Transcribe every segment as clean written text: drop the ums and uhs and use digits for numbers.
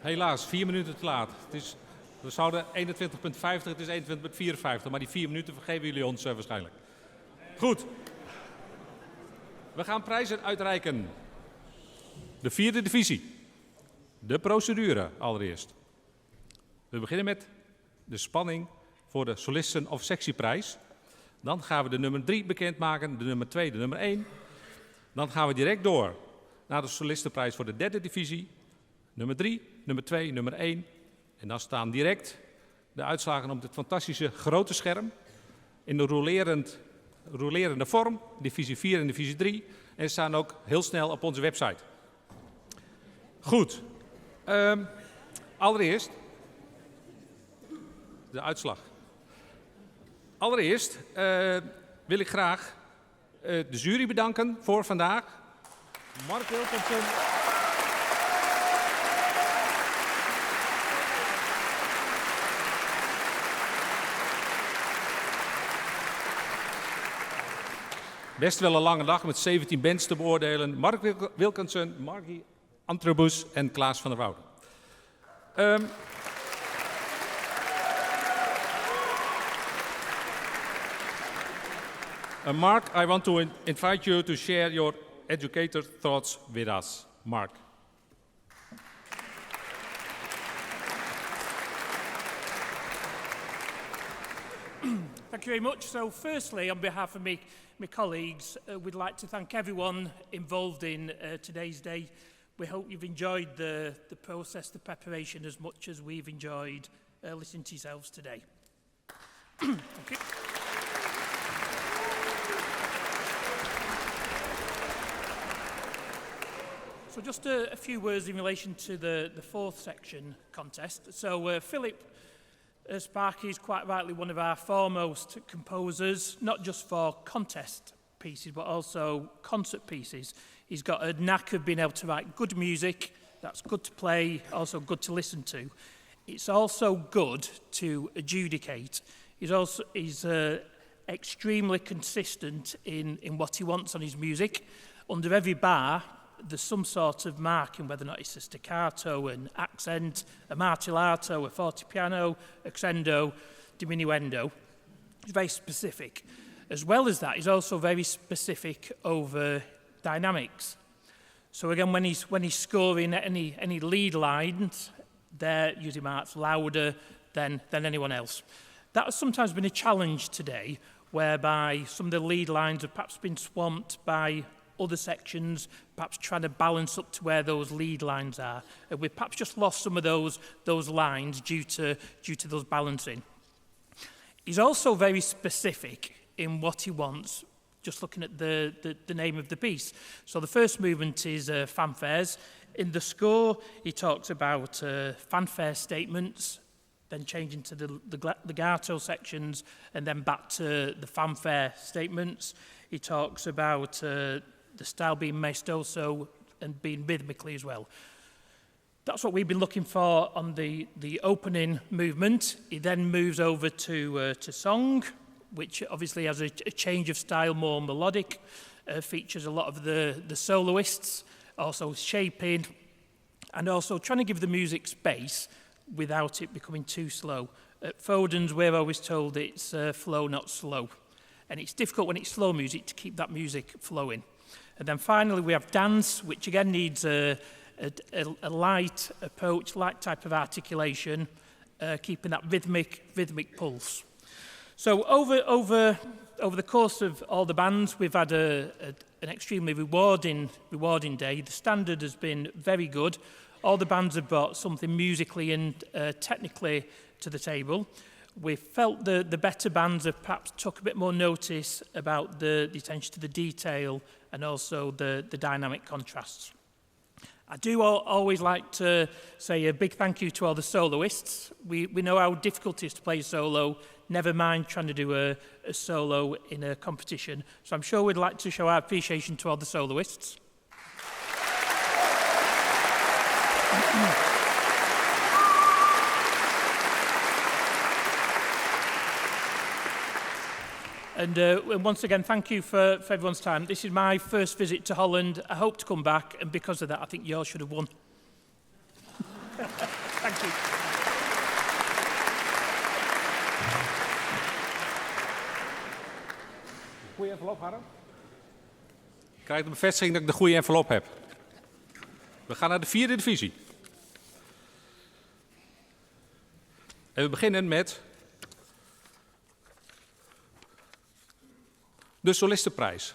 Helaas, 4 minuten te laat. We zouden 21,50, het is 21,54, maar die 4 minuten vergeven jullie ons waarschijnlijk. Goed. We gaan prijzen uitreiken. De 4e divisie. De procedure allereerst. We beginnen met de spanning voor de solisten- of sectieprijs. Dan gaan we de nummer 3 bekendmaken, de nummer 2, de nummer 1. Dan gaan we direct door naar de solistenprijs voor de 3e divisie. Nummer 3, nummer 2, nummer 1. En dan staan direct de uitslagen op dit fantastische grote scherm. In de rolerende vorm, divisie 4 en divisie 3. En ze staan ook heel snel op onze website. Goed. Allereerst de uitslag. Allereerst wil ik graag de jury bedanken voor vandaag. Mark Wilkinson. Best wel een lange dag met 17 bands te beoordelen. Mark Wilkinson, Margie Antrobus en Klaas van der Wouden. Mark, I want to invite you to share your educator thoughts with us. Mark. Thank you very much. So firstly, on behalf of my colleagues, we'd like to thank everyone involved in today's day. We hope you've enjoyed the process, the preparation, as much as we've enjoyed listening to yourselves today. Thank you. So just a few words in relation to the 4th section contest. So Philip Sparky is quite rightly one of our foremost composers, not just for contest pieces, but also concert pieces. He's got a knack of being able to write good music, that's good to play, also good to listen to. It's also good to adjudicate. He's extremely consistent in what he wants on his music. Under every bar, there's some sort of marking, whether or not it's a staccato, an accent, a martellato, a fortepiano, a crescendo, diminuendo. It's very specific. As well as that, he's also very specific over dynamics. So again, when he's scoring any lead lines, they're usually marked louder than anyone else. That has sometimes been a challenge today, whereby some of the lead lines have perhaps been swamped by other sections, perhaps trying to balance up to where those lead lines are. And we've perhaps just lost some of those lines due to those balancing. He's also very specific in what he wants, just looking at the name of the piece. So the first movement is fanfares. In the score, he talks about fanfare statements, then changing to the legato sections, and then back to the fanfare statements. He talks about the style being maestoso and being rhythmically as well. That's what we've been looking for on the opening movement. He then moves over to song, which obviously has a change of style, more melodic, features a lot of the soloists, also shaping, and also trying to give the music space without it becoming too slow. At Foden's, we're always told it's flow, not slow. And it's difficult when it's slow music to keep that music flowing. And then finally we have dance, which again needs a light approach, light type of articulation, keeping that rhythmic pulse. So over the course of all the bands, we've had an extremely rewarding day. The standard has been very good. All the bands have brought something musically and technically to the table. We felt the better bands have perhaps took a bit more notice about the attention to the detail and also the dynamic contrasts. I do always like to say a big thank you to all the soloists. We know how difficult it is to play solo, never mind trying to do a solo in a competition. So I'm sure we'd like to show our appreciation to all the soloists. And once again, thank you for everyone's time. This is my first visit to Holland. I hope to come back, and because of that, I think you all should have won. envelop, Harm? Ik krijg de bevestiging dat ik de goede envelop heb. We gaan naar de 4e divisie. En we beginnen met de solistenprijs.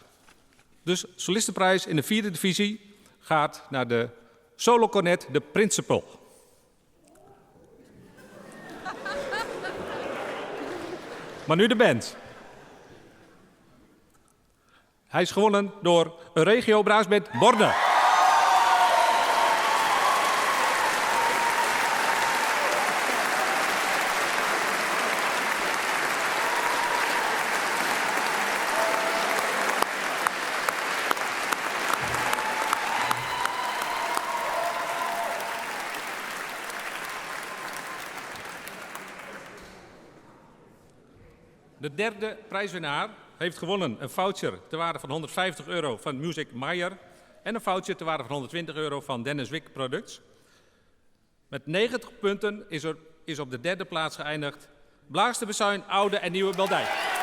Dus solistenprijs in de 4e divisie gaat naar de solo cornet, de Principal. Maar nu de band. Hij is gewonnen door een regio-braasband Borne. De derde prijswinnaar heeft gewonnen een voucher ter waarde van €150 van Music Meyer en een voucher ter waarde van €120 van Dennis Wick Products. Met 90 punten is op de derde plaats geëindigd Blaas de Bezuin, Oude en Nieuwe Beldijk.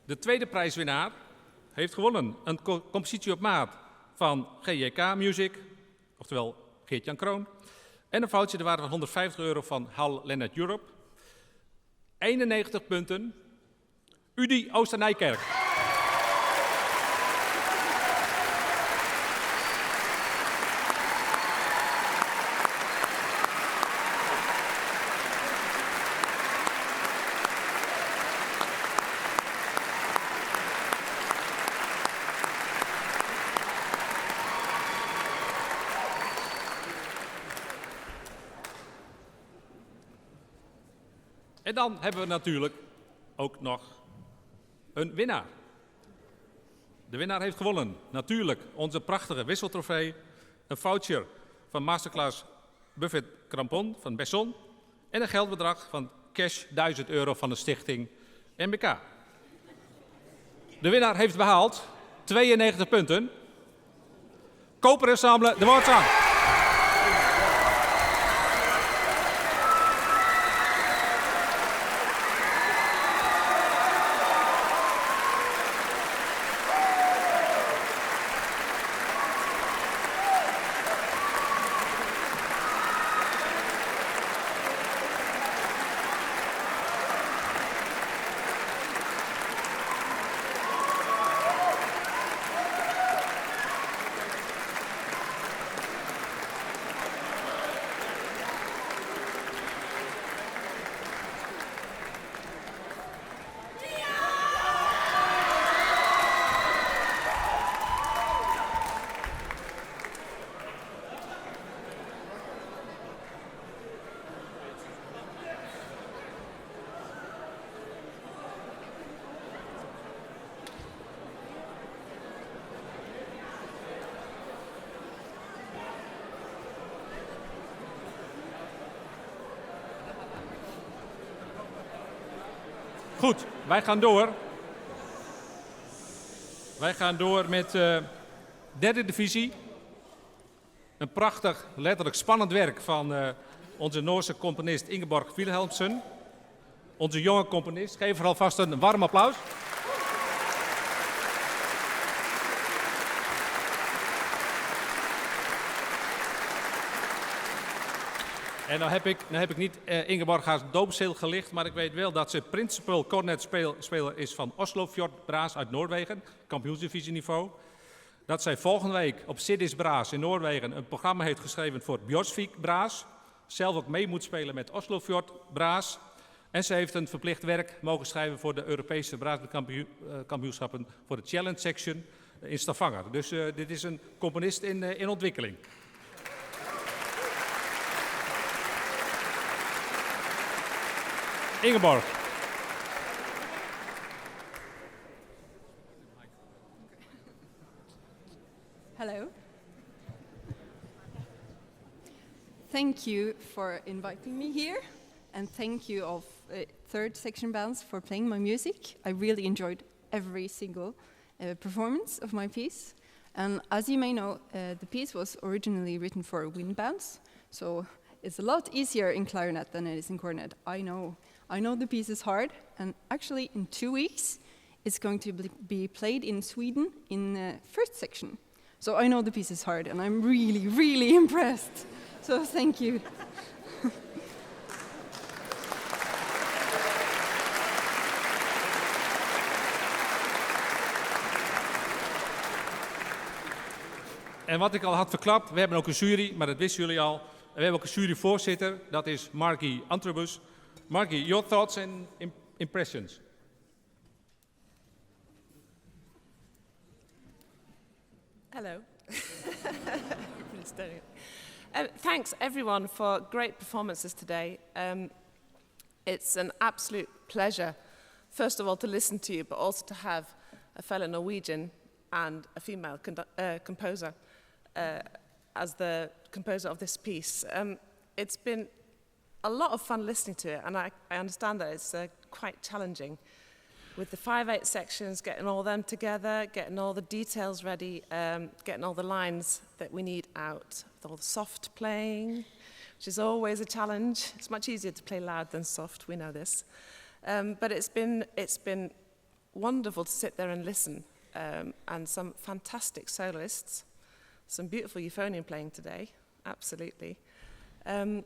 De tweede prijswinnaar heeft gewonnen een compositie op maat van GJK Music, oftewel Geert-Jan Kroon, en een voucher ter waarde van €150 van Hal Lennart Europe. 91 punten, Udi Oosternijkerk. En dan hebben we natuurlijk ook nog een winnaar. De winnaar heeft gewonnen, natuurlijk, onze prachtige wisseltrofee, een voucher van Masterclass Buffet Crampon van Besson en een geldbedrag van cash €1000 van de stichting NBK. De winnaar heeft behaald 92 punten. Koperensemble De Woordzang. Goed, wij gaan door. Wij gaan door met derde divisie. Een prachtig, letterlijk spannend werk van onze Noorse componist Ingeborg Wilhelmsen. Onze jonge componist. Geef er alvast een warm applaus. En nou heb ik niet Ingeborg haar doopseel gelicht, maar ik weet wel dat ze principal cornetspeler is van Oslofjord Braas uit Noorwegen, kampioensdivisieniveau. Dat zij volgende week op Siddis Braas in Noorwegen een programma heeft geschreven voor Bjørsvik Braas. Zelf ook mee moet spelen met Oslofjord Braas. En ze heeft een verplicht werk mogen schrijven voor de Europese braaskampioenschappen voor de Challenge Section in Stavanger. Dus dit is een componist in ontwikkeling. Ingeborg. thank you for inviting me here, and thank you of third section bands for playing my music. I really enjoyed every single performance of my piece. And as you may know, the piece was originally written for wind bands, so it's a lot easier in clarinet than it is in cornet. I know the piece is hard, and actually in 2 weeks, it's going to be played in Sweden in first section. So I know the piece is hard, and I'm really, really impressed. So thank you. En wat ik al had verklapt, we hebben ook een jury, maar dat wisten jullie al. We hebben ook een juryvoorzitter, dat is Margie Antrobus. Margie, your thoughts and impressions? Hello. Thanks everyone for great performances today. It's an absolute pleasure, first of all, to listen to you, but also to have a fellow Norwegian and a female composer as the composer of this piece. It's been a lot of fun listening to it, and I understand that it's quite challenging with the 5/8 sections, getting all them together, getting all the details ready, getting all the lines that we need out, with all the soft playing, which is always a challenge. It's much easier to play loud than soft, we know this. But it's been wonderful to sit there and listen, and some fantastic soloists, some beautiful euphonium playing today, absolutely, and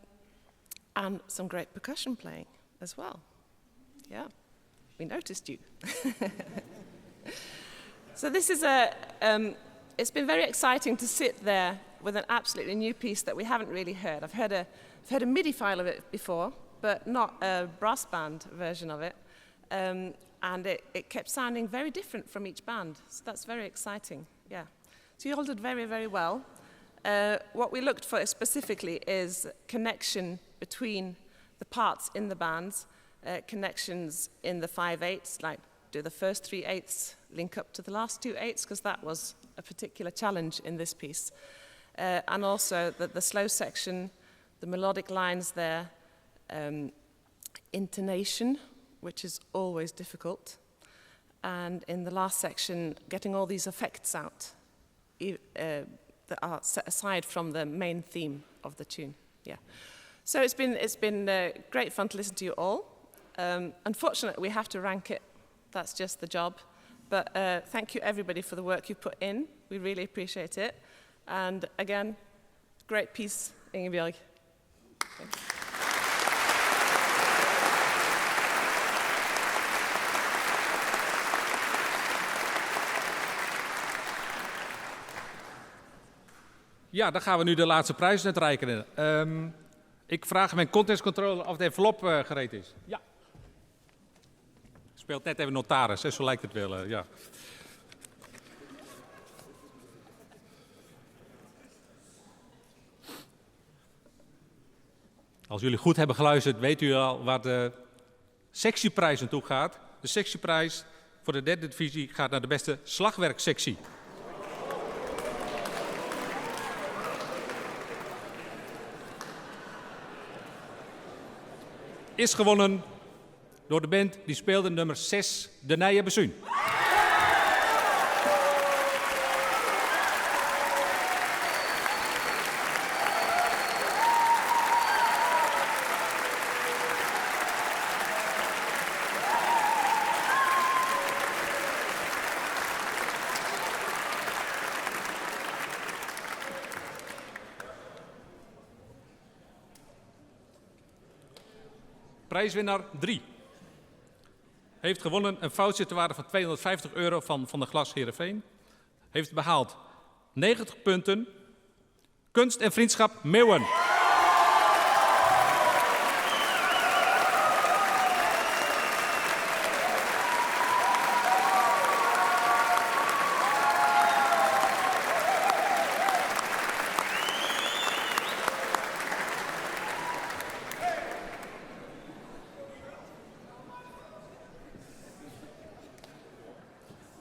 some great percussion playing as well. Yeah. We noticed you. So this is it's been very exciting to sit there with an absolutely new piece that we haven't really heard. I've heard a MIDI file of it before, but not a brass band version of it. And it kept sounding very different from each band. So that's very exciting, yeah. So you all did very, very well. What we looked for specifically is connection between the parts in the bands, connections in the 5/8, like do the first 3/8 link up to the last 2/8, because that was a particular challenge in this piece. And also the slow section, the melodic lines there, intonation, which is always difficult. And in the last section, getting all these effects out that are set aside from the main theme of the tune. Yeah. So it's been great fun to listen to you all. Unfortunately, we have to rank it. That's just the job. But thank you, everybody, for the work you put in. We really appreciate it. And again, great piece, Ingebjørg. Thank you. Ja, dan gaan we nu de laatste prijzen uitreiken. Ik vraag mijn contestcontroller of de envelop gereed is. Ja. Speelt net even notaris, hè? Zo lijkt het wel. Ja. Als jullie goed hebben geluisterd, weet u al waar de sectieprijs naartoe gaat. De sectieprijs voor de derde divisie gaat naar de beste slagwerksectie. Is gewonnen door de band die speelde nummer 6, de Nije Bezuun. Prijswinnaar 3 heeft gewonnen een voucher ter waarde van €250 van de Glas Heerenveen. Heeft behaald 90 punten. Kunst en Vriendschap Meeuwen.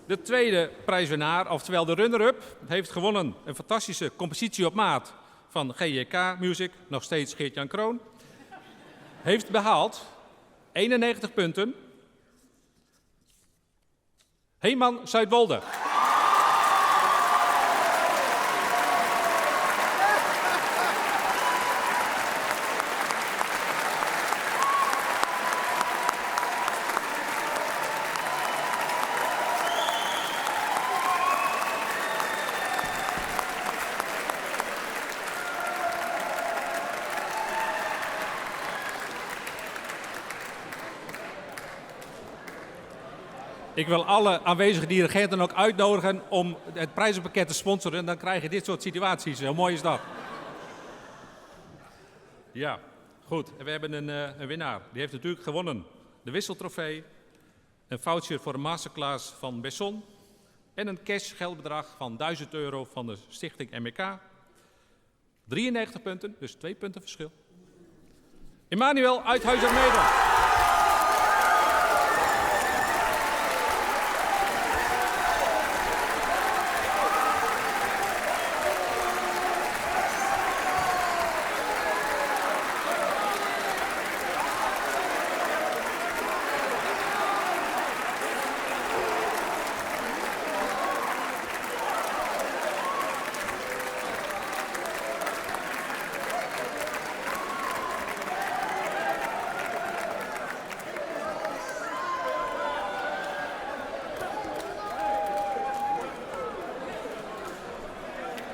De tweede prijswinnaar, oftewel de runner-up, heeft gewonnen een fantastische compositie op maat van GJK Music, nog steeds Geert-Jan Kroon, heeft behaald 91 punten. Heeman Zuidwolde. Ik wil alle aanwezige dirigenten ook uitnodigen om het prijzenpakket te sponsoren. En dan krijg je dit soort situaties. Hoe mooi is dat? Ja, goed. En we hebben een winnaar. Die heeft natuurlijk gewonnen. De wisseltrofee, een voucher voor een masterclass van Besson en een cash geldbedrag van €1000 van de stichting NBK. 93 punten, dus 2 punten verschil. Emmanuel uit Huizen-Mede.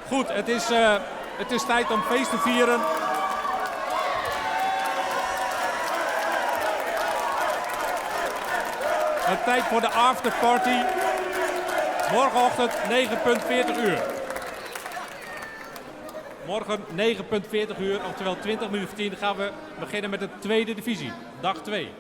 Goed, het is tijd om feest te vieren. Het tijd voor de afterparty. Morgenochtend 9:40 uur. Morgen 9:40 uur, oftewel 20 minuten voor 10, gaan we beginnen met de tweede divisie. Dag 2.